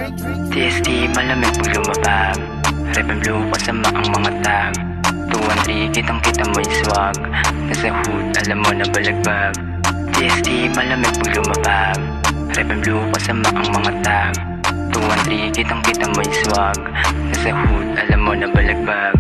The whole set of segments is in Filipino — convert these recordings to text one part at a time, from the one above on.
TST malamig pag lumabag, rap and blue kasama ang mga tag. 213 kitang kita mo yung swag, nasa hood alam mo na balagbag. TST malamig pag lumabag, rap and blue kasama ang mga tag. 213 kitang kita mo yung swag, nasa hood alam mo na balagbag.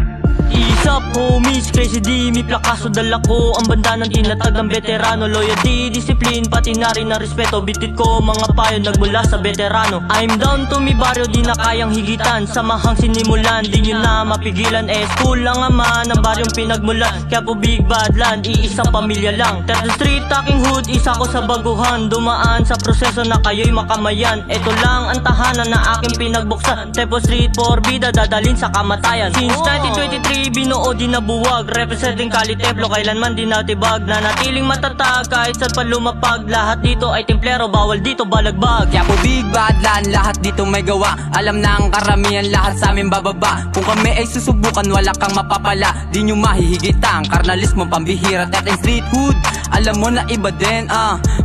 Ease up homies, crazy D, may plakaso dala ko. Ang banda ng tinatag ng veterano. Loyalty, discipline, pati na rin na respeto. Bitit ko mga payo nagmula sa veterano. I'm down to mi baryo, di na kayang higitan. Samahang sinimulan, di nyo na mapigilan. School lang naman ang baryong pinagmulan. Kaya po big bad land, iisang pamilya lang. 3rd Street, talking hood, isa ko sa baguhan. Dumaan sa proseso na kayo'y makamayan. Ito lang ang tahanan na aking pinagbuksan. Tempo Street, forbida, dadalin sa kamatayan. Since 1923, binuo di nabuwag. Representing Kali Templo, kailanman di natibag. Nanatiling matatag kahit saan pa lumapag. Lahat dito ay templero, bawal dito balagbag. Kaya po big bad land, lahat dito may gawa. Alam na ang karamihan, lahat sa amin bababa. Kung kami ay susubukan, wala kang mapapala. Di nyo mahihigitang, karnalismo pambihira. 13th Street Hood, alam mo na iba din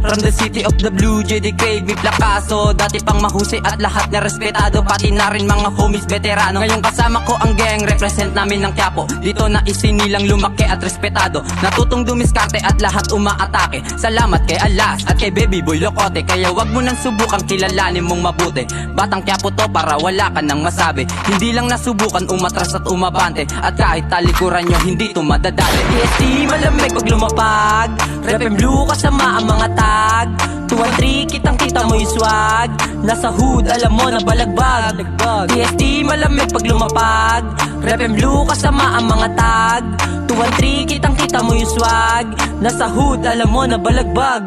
From the city of the blue, JD Craig, may plakaso. Dati pang mahusay at lahat na respetado. Pati na rin mga homies veterano. Ngayon kasama ko ang gang, represent namin ng Quiapo. Dito na isinilang lumaki at respetado. Natutong dumiskarte at lahat umaatake. Salamat kay Alas at kay Baby Boy Lokote. Kaya wag mo nang subukang kilalanin mong mabuti. Batang Quiapo to para wala ka nang masabi. Hindi lang nasubukan umatras at umabante. At kahit talikuran nyo hindi to madadali. TST malamig pag lumapag, rap and blue kasama ang mga tag. 213 kitang kita mo yung swag, nasa hood alam mo na balagbag. TST malamig pag lumapag, rap and blue kasama ang mga tag. 213 kitang kita mo yung swag, nasa hood alam mo na balagbag.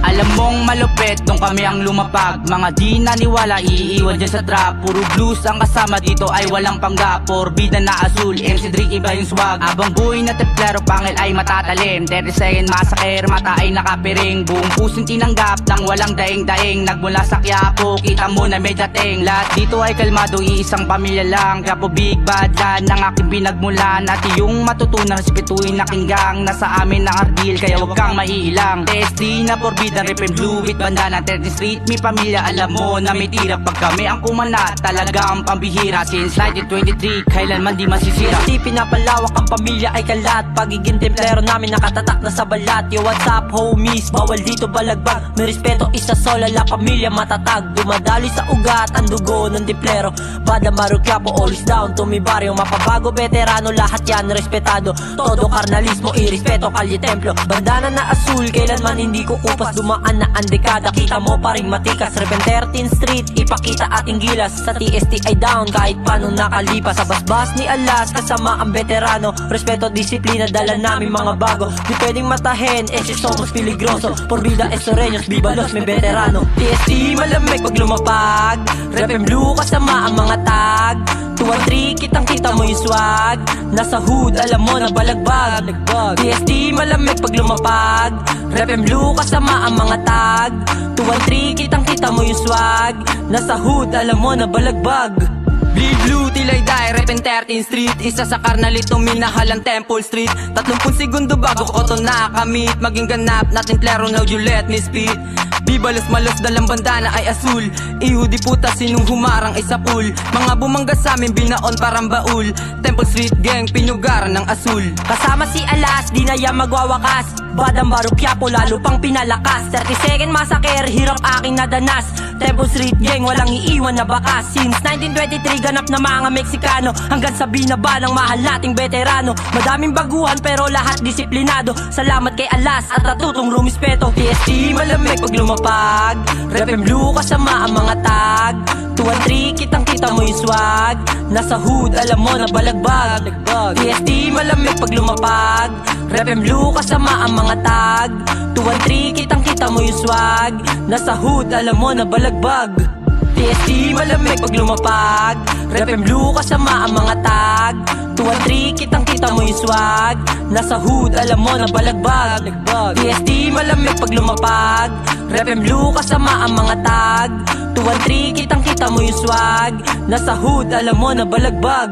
Alam mong malupit nung kami ang lumapag. Mga di naniwala, iiwan dyan sa trap. Puro blues ang kasama dito ay walang panggap. Forbida na asul, MC Drake iba yung swag. Abang buhay na templero, pangil ay matatalim. 30 second massacre, mata ay nakapiring. Buong pusong tinanggap nang walang daing-daing. Nagmula sa Quiapo, kita mo na may dating. Lahat dito ay kalmado, iisang pamilya lang. Quiapo big bad land, ng aking pinagmulan. At yung matutunan, respetuhin na kinggang. Nasa amin na ardil, kaya wag kang maiilang. TST na forbida, rip and blue with bandana. 13th Street, may pamilya, alam mo na may tira. Pag kami ang kumana, talaga ang pambihira. Since 1923, kailanman di masisira. Di pinapalawak ang pamilya ay kalat. Pagiging templero namin nakatatak na sa balat. Yo, what's up homies, bawal dito balagbag. May respeto, isa sola, la pamilya matatag. Dumadali sa ugat, ang dugo ng templero. Bada Maru Quiapo, all is down to mi baryo. Mapabago, veterano, lahat yan respetado. Todo karnalismo, irespeto, Kali Templo. Bandana na asul, kailanman hindi kukupas. Dumaan na ang dekada, kita mo pa rin matikas. Reven 13th Street, ipakita ating gilas. Sa TST ay down, kahit paano nakalipas. Sa basbas ni Alas, kasama ang veterano. Respeto, disiplina, dala namin mga bago. Di pwedeng matahin, ese somos peligroso. Por vida estoreños, viva los may veterano. TST malamig pag lumapag, rap and blue kasama ang mga tag. 213 kitang kita mo yung swag, nasa hood alam mo na balagbag. TST malamig pag lumapag, rap and blue kasama ang mga tag. 213 kitang kita mo yung swag, nasa hood alam mo na balagbag. Bleed blue till I die, rep in 13th Street. Isa sa karnalitong minahalang Temple Street. 30 segundo bago ko to nakamit. Maging ganap natin plero, now you let me speak. Bibalos malos dalang bandana ay asul. Iho di puta sinong humarang ay sapul. Mga bumangga sa amin binaon parang baul. Temple Street gang pinugaran ng asul. Kasama si Alas, di na yan magwawakas. Badang Maru Quiapo, lalo pang pinalakas. 30 second massacre, hirap aking nadanas. Temple Street gang, walang iiwan na bakas. Since 1923, ganap na mga Meksikano. Hanggang sa binaba ng mahal nating veterano. Madaming baguhan pero lahat disiplinado. Salamat kay Alas at natutong rumispeto. TST malamig pag lumapag, rap and blue kasama ang mga tag. 213 kitang kita mo yung swag, nasa hood alam mo na balagbag. TST malamig pag lumapag, rap and blue kasama ang mga tag. 213 kitang kita mo yung swag, nasa hood alam mo na balagbag. TST malamig pag lumapag, rap and blue kasama ang mga tag. 213 kitang kita mo yung swag, nasa hood alam mo na balagbag. TST malamig pag lumapag, rap and blue kasama ang mga tag. 213 kitang kita mo yung swag, nasa hood alam mo na balagbag.